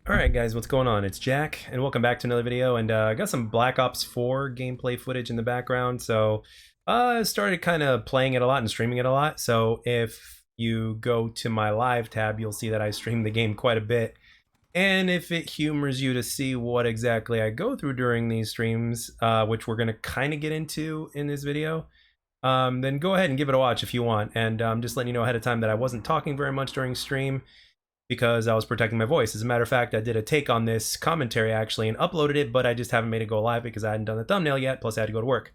Alright guys, what's going on? It's Jack, and welcome back to another video, and I got some Black Ops 4 gameplay footage in the background, so I started kind of playing it a lot and streaming it a lot, so if you go to my live tab, you'll see that I stream the game quite a bit, and if it humors you to see what exactly I go through during these streams, which we're going to kind of get into in this video, then go ahead and give it a watch if you want, and just letting you know ahead of time that I wasn't talking very much during stream, because I was protecting my voice. As a matter of fact, I did a take on this commentary actually and uploaded it, but I just haven't made it go live because I hadn't done the thumbnail yet, plus I had to go to work.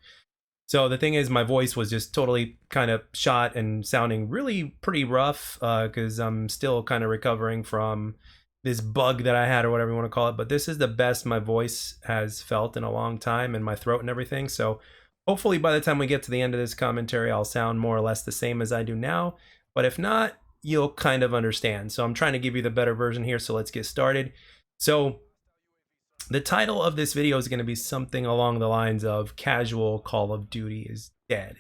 So the thing is, my voice was just totally kind of shot and sounding really pretty rough because I'm still kind of recovering from this bug that I had, or whatever you want to call it. But this is the best my voice has felt in a long time, and my throat and everything. So hopefully by the time we get to the end of this commentary, I'll sound more or less the same as I do now. But if not, you'll kind of understand. So I'm trying to give you the better version here, so let's get started. So the title of this video is going to be something along the lines of Casual Call of Duty is Dead.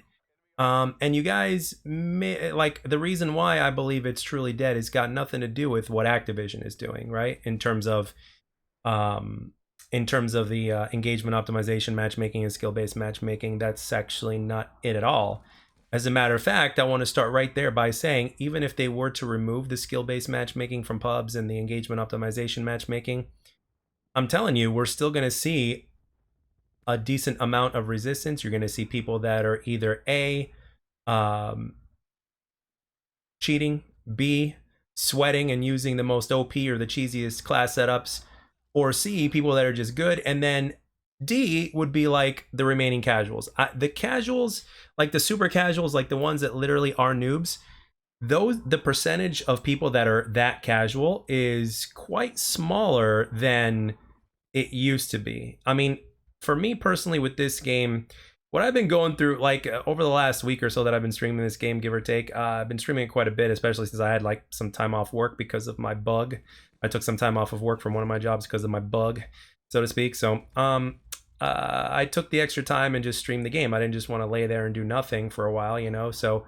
And you guys may, like, the reason why I believe it's truly dead has got nothing to do with what Activision is doing, right? In terms of the engagement optimization, matchmaking, and skill-based matchmaking. That's actually not it at all. As a matter of fact, I want to start right there by saying, even if they were to remove the skill-based matchmaking from pubs and the engagement optimization matchmaking, I'm telling you, we're still going to see a decent amount of resistance. You're going to see people that are either A, cheating, B, sweating and using the most OP or the cheesiest class setups, or C, people that are just good, and then D would be like the remaining casuals. The casuals, like the super casuals, like the ones that literally are noobs, the percentage of people that are that casual is quite smaller than it used to be. I mean, for me personally with this game, what I've been going through, like over the last week or so that I've been streaming this game, give or take, I've been streaming it quite a bit, especially since I had like some time off work because of my bug. I took some time off of work from one of my jobs because of my bug, so to speak. So I took the extra time and just streamed the game. I didn't just want to lay there and do nothing for a while, you know, so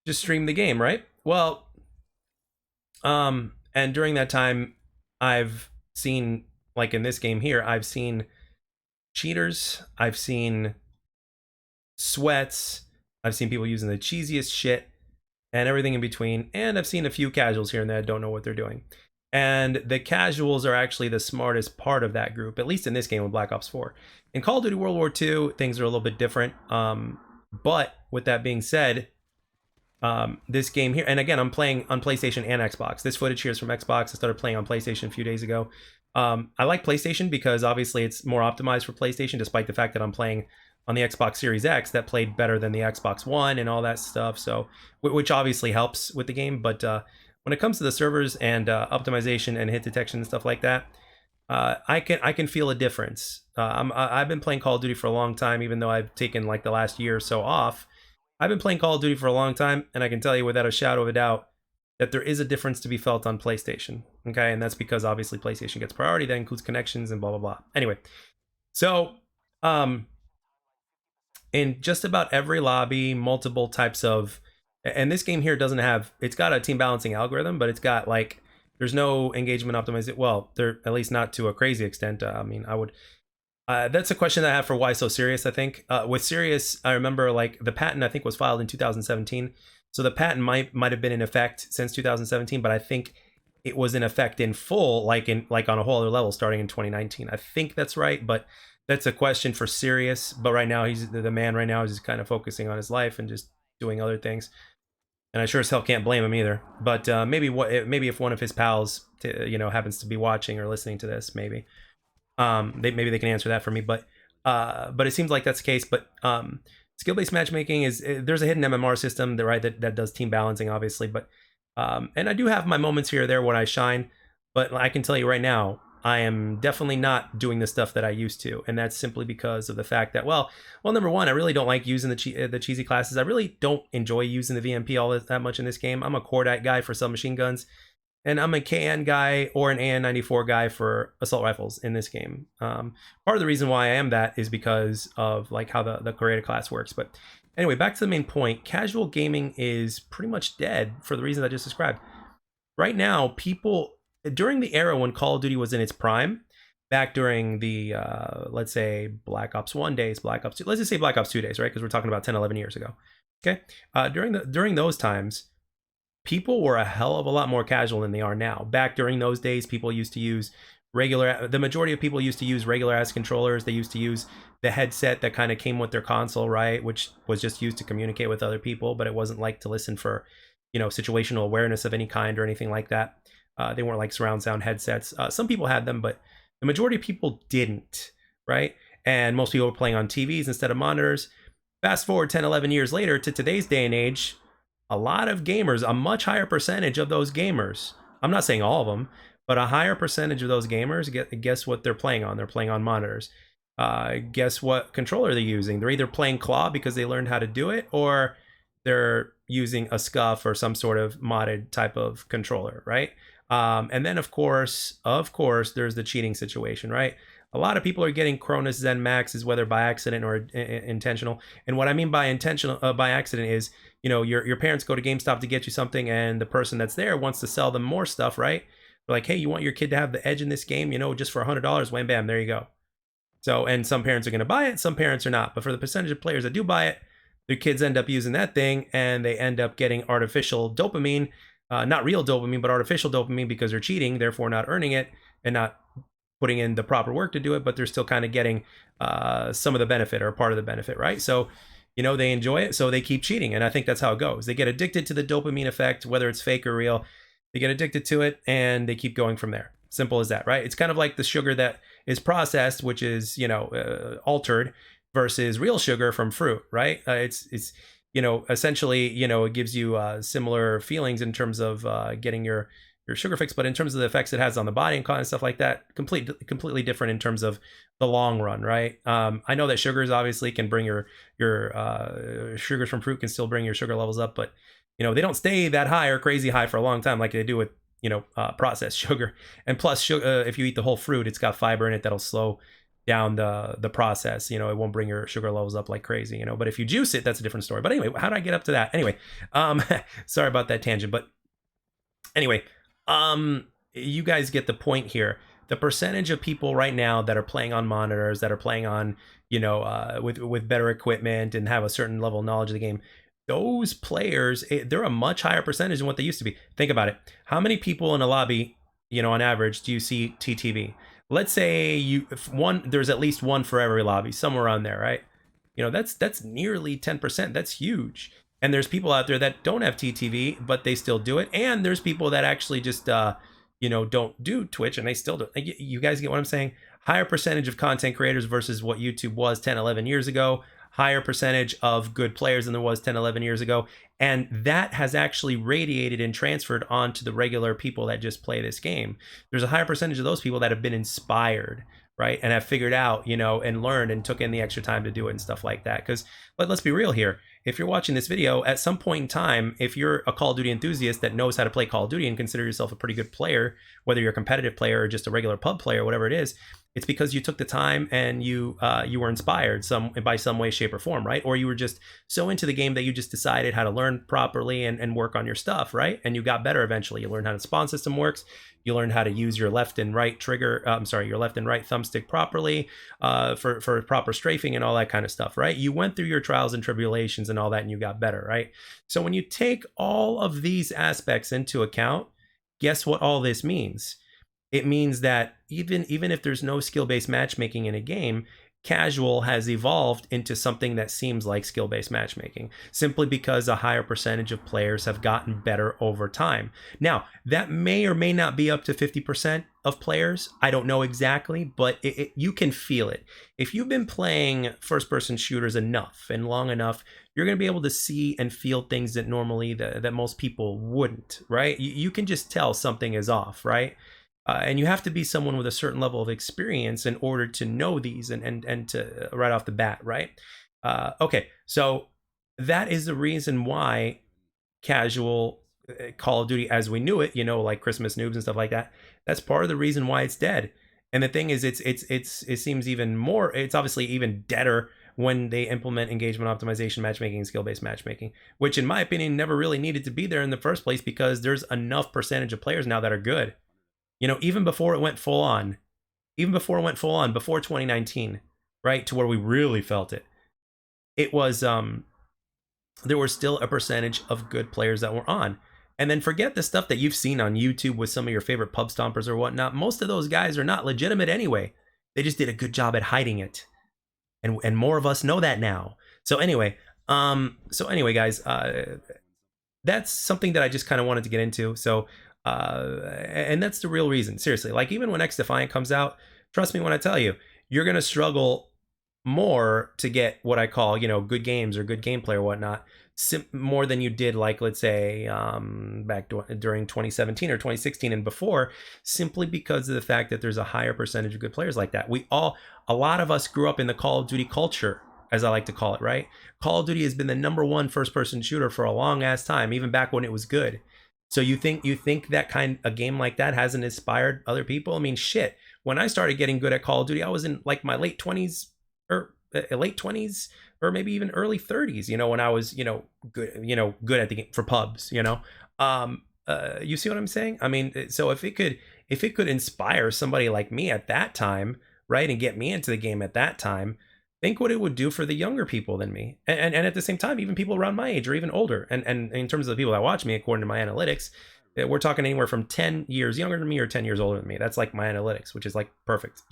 just stream the game, right? Well, and during that time, I've seen, like in this game here, I've seen cheaters, I've seen sweats, I've seen people using the cheesiest shit and everything in between, and I've seen a few casuals here and there that don't know what they're doing. And the casuals are actually the smartest part of that group, at least in this game with Black Ops 4. In Call of Duty World War II, things are a little bit different. But with that being said, this game here, and again, I'm playing on PlayStation and Xbox. This footage here is from Xbox. I started playing on PlayStation a few days ago. I like PlayStation because obviously it's more optimized for PlayStation, despite the fact that I'm playing on the Xbox Series X that played better than the Xbox One and all that stuff. So, which obviously helps with the game. But when it comes to the servers and optimization and hit detection and stuff like that, I can feel a difference. I've been playing Call of Duty for a long time, even though I've taken like the last year or so off. I've been playing Call of Duty for a long time, and I can tell you without a shadow of a doubt that there is a difference to be felt on PlayStation. Okay, and that's because obviously PlayStation gets priority. That includes connections and blah blah blah. Anyway, so in just about every lobby, multiple types of, and this game here doesn't have, it's got a team balancing algorithm, but it's got like, there's no engagement optimization. Well, there, at least not to a crazy extent. I mean, I would, that's a question that I have for Why So Serious, I think. With Serious, I remember like the patent I think was filed in 2017. So the patent might have been in effect since 2017, but I think it was in effect in full, like on a whole other level starting in 2019. I think that's right, but that's a question for Serious. But right now, he's the man right now is just kind of focusing on his life and just doing other things. And I sure as hell can't blame him either. But maybe if one of his pals, happens to be watching or listening to this, maybe maybe they can answer that for me. But it seems like that's the case. But skill-based matchmaking is, there's a hidden MMR system that does team balancing, obviously. But and I do have my moments here or there when I shine. But I can tell you right now, I am definitely not doing the stuff that I used to, and that's simply because of the fact that, well, number one, I really don't like using the cheesy classes. I really don't enjoy using the VMP all that much in this game. I'm a Cordite guy for submachine guns, and I'm a KN guy or an AN94 guy for assault rifles in this game. Part of the reason why I am that is because of like how the creator class works. But anyway, back to the main point. Casual gaming is pretty much dead for the reasons I just described. Right now, people during the era when Call of Duty was in its prime, back during the let's say Black Ops 1 days, Black Ops 2, let's just say Black Ops 2 days, right? Because we're talking about 10, 11 years ago. Okay, during those times, people were a hell of a lot more casual than they are now. Back during those days, people used to use the majority of people used to use regular ass controllers. They used to use the headset that kind of came with their console, right? Which was just used to communicate with other people, but it wasn't like to listen for, situational awareness of any kind or anything like that. They weren't like surround sound headsets. Some people had them, but the majority of people didn't, right? And most people were playing on TVs instead of monitors. Fast forward 10, 11 years later to today's day and age, a lot of gamers, a much higher percentage of those gamers, I'm not saying all of them, but a higher percentage of those gamers, guess what they're playing on? They're playing on monitors. Guess what controller they're using? They're either playing claw because they learned how to do it, or they're using a SCUF or some sort of modded type of controller, right? And then of course, there's the cheating situation, right? A lot of people are getting Cronus Zen Maxes, whether by accident or intentional. And what I mean by intentional, by accident is, your parents go to GameStop to get you something, and the person that's there wants to sell them more stuff, right? They're like, hey, you want your kid to have the edge in this game, just for $100, wham, bam, there you go. So, and some parents are going to buy it, some parents are not. But for the percentage of players that do buy it, their kids end up using that thing, and they end up getting artificial dopamine, not real dopamine, but artificial dopamine, because they're cheating, therefore not earning it and not putting in the proper work to do it, but they're still kind of getting some of the benefit or part of the benefit, right? So, they enjoy it, so they keep cheating. And I think that's how it goes. They get addicted to the dopamine effect, whether it's fake or real. They get addicted to it, and they keep going from there. Simple as that, right? It's kind of like the sugar that is processed, which is, altered, versus real sugar from fruit, right? It's essentially, it gives you similar feelings in terms of getting your sugar fix, but in terms of the effects it has on the body and stuff like that, completely different in terms of the long run, right? I know that sugars obviously can bring your sugars from fruit can still bring your sugar levels up, but they don't stay that high or crazy high for a long time like they do with processed sugar. And plus, sugar, if you eat the whole fruit, it's got fiber in it that'll slow down the process. It won't bring your sugar levels up like crazy. But if you juice it, that's a different story. But anyway, how did I get up to that? Anyway, sorry about that tangent, but anyway, you guys get the point here. The percentage of people right now that are playing on monitors, that are playing on, with better equipment and have a certain level of knowledge of the game, those players, they're a much higher percentage than what they used to be. Think about it. How many people in a lobby, on average, do you see TTV? Let's say there's at least one for every lobby, somewhere around there, right? That's nearly 10%. That's huge. And there's people out there that don't have TTV, but they still do it. And there's people that actually just, don't do Twitch, and they still do. You guys get what I'm saying? Higher percentage of content creators versus what YouTube was 10, 11 years ago. Higher percentage of good players than there was 10, 11 years ago. And that has actually radiated and transferred onto the regular people that just play this game. There's a higher percentage of those people that have been inspired, right? And have figured out, and learned and took in the extra time to do it and stuff like that. Because let's be real here. If you're watching this video, at some point in time, if you're a Call of Duty enthusiast that knows how to play Call of Duty and consider yourself a pretty good player, whether you're a competitive player or just a regular pub player, whatever it is, it's because you took the time and you were inspired by some way, shape, or form, right? Or you were just so into the game that you just decided how to learn properly and work on your stuff, right? And you got better eventually. You learned how the spawn system works. You learned how to use your left and right your left and right thumbstick properly for proper strafing and all that kind of stuff, right? You went through your trials and tribulations and all that, and you got better, right? So when you take all of these aspects into account, guess what all this means? It means that even if there's no skill-based matchmaking in a game, casual has evolved into something that seems like skill-based matchmaking, simply because a higher percentage of players have gotten better over time. Now, that may or may not be up to 50% of players. I don't know exactly, but you can feel it. If you've been playing first-person shooters enough and long enough, you're going to be able to see and feel things that normally that most people wouldn't, right? You can just tell something is off, right? And you have to be someone with a certain level of experience in order to know these and to right off the bat, right? Okay, so that is the reason why casual Call of Duty as we knew it, like Christmas noobs and stuff like that, that's part of the reason why it's dead. And the thing is, it seems even more, it's obviously even deader when they implement engagement optimization, matchmaking, and skill-based matchmaking, which in my opinion never really needed to be there in the first place, because there's enough percentage of players now that are good. You know, even before it went full on, before 2019, right, to where we really felt it, it was there was still a percentage of good players that were on. And then forget the stuff that you've seen on YouTube with some of your favorite pub stompers or whatnot. Most of those guys are not legitimate anyway. They just did a good job at hiding it, and more of us know that now. So anyway, guys, that's something that I just kind of wanted to get into. So, and that's the real reason. Seriously, like even when X Defiant comes out, trust me when I tell you, you're gonna struggle more to get what I call, you know, good games or good gameplay or whatnot, more than you did, like, let's say, back during 2017 or 2016 and before, simply because of the fact that there's a higher percentage of good players like that. A lot of us grew up in the Call of Duty culture, as I like to call it, right? Call of Duty has been the #1 first-person shooter for a long ass time, even back when it was good. So you think a game like that hasn't inspired other people? I mean, shit. When I started getting good at Call of Duty, I was in like my late 20s or late 20s or maybe even early 30s, you know, when I was, good at the game for pubs, you see what I'm saying? I mean, so if it could inspire somebody like me at that time, right, and get me into the game at that time, think what it would do for the younger people than me. And at the same time, even people around my age or even older. And in terms of the people that watch me, according to my analytics, we're talking anywhere from 10 years younger than me or 10 years older than me. That's like my analytics, which is like perfect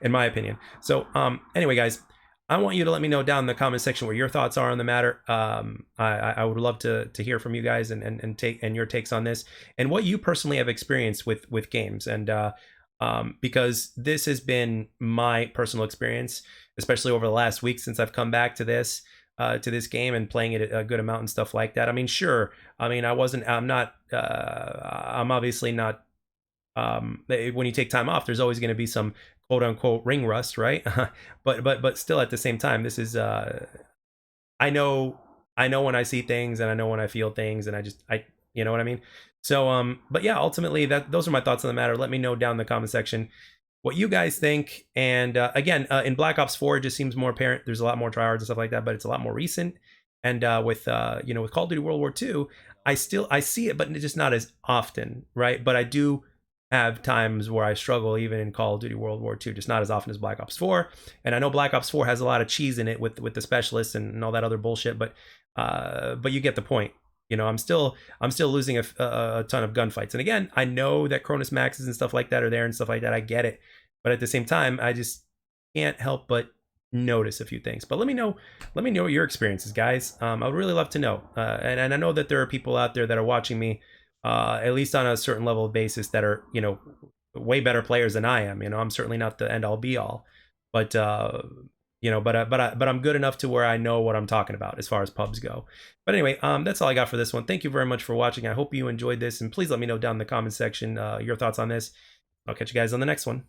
in my opinion. So anyway, guys, I want you to let me know down in the comment section what your thoughts are on the matter. I would love to hear from you guys and your takes on this and what you personally have experienced with games. And because this has been my personal experience, especially over the last week since I've come back to this game and playing it a good amount and stuff like that. I mean, sure. I mean, I'm obviously not, when you take time off, there's always going to be some quote unquote ring rust, right? but still at the same time, this is, I know when I see things and I know when I feel things and I, you know what I mean? So, but yeah, ultimately those are my thoughts on the matter. Let me know down in the comment section what you guys think. And again, in Black Ops 4, it just seems more apparent. There's a lot more tryhards and stuff like that, but it's a lot more recent. And with Call of Duty World War II, I see it, but just not as often, right? But I do have times where I struggle even in Call of Duty World War II, just not as often as Black Ops 4. And I know Black Ops 4 has a lot of cheese in it with the specialists and all that other bullshit, but you get the point. You know, I'm still losing a ton of gunfights. And again, I know that Cronus Maxes and stuff like that are there and stuff like that. I get it. But at the same time, I just can't help but notice a few things. But let me know your experiences, guys. I would really love to know. And I know that there are people out there that are watching me, at least on a certain level of basis, that are, way better players than I am. You know, I'm certainly not the end all be all, but but I'm good enough to where I know what I'm talking about as far as pubs go. But anyway, that's all I got for this one. Thank you very much for watching. I hope you enjoyed this, and please let me know down in the comment section your thoughts on this. I'll catch you guys on the next one.